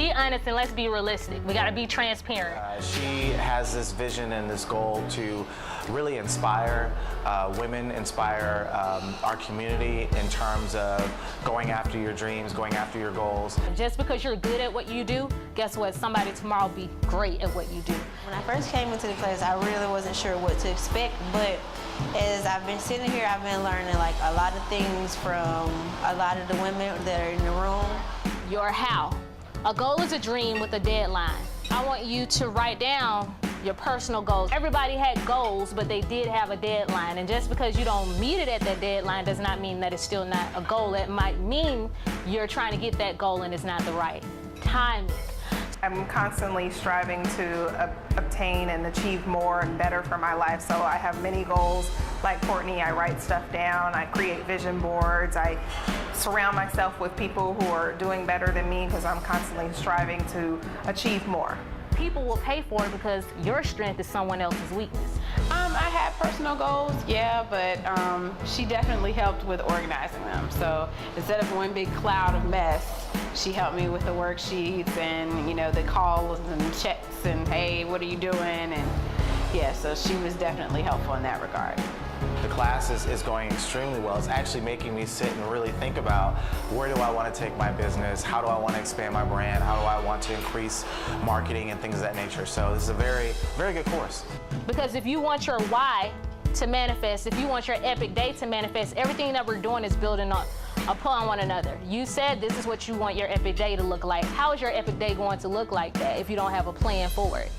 be honest and let's be realistic. We gotta be transparent. She has this vision and this goal to really inspire women, inspire our community in terms of going after your dreams, going after your goals. Just because you're good at what you do, guess what? Somebody tomorrow will be great at what you do. When I first came into the class, I really wasn't sure what to expect, but as I've been sitting here, I've been learning like a lot of things from a lot of the women that are in the room. Your how. A goal is a dream with a deadline. I want you to write down your personal goals. Everybody had goals, but they did have a deadline. And just because you don't meet it at that deadline does not mean that it's still not a goal. It might mean you're trying to get that goal and it's not the right timing. I'm constantly striving to obtain and achieve more and better for my life. So I have many goals. Like Courtney, I write stuff down, I create vision boards, I surround myself with people who are doing better than me because I'm constantly striving to achieve more. People will pay for it because your strength is someone else's weakness. I had personal goals, yeah, but she definitely helped with organizing them. So instead of one big cloud of mess, she helped me with the worksheets and, you know, the calls and checks and, hey, what are you doing? And yeah, so she was definitely helpful in that regard. The class is going extremely well. It's actually making me sit and really think about where do I want to take my business? How do I want to expand my brand? How do I want to increase marketing and things of that nature? So this is a very, very good course. Because if you want your why to manifest, if you want your epic day to manifest, everything that we're doing is building upon one another. You said this is what you want your epic day to look like. How is your epic day going to look like that if you don't have a plan for it?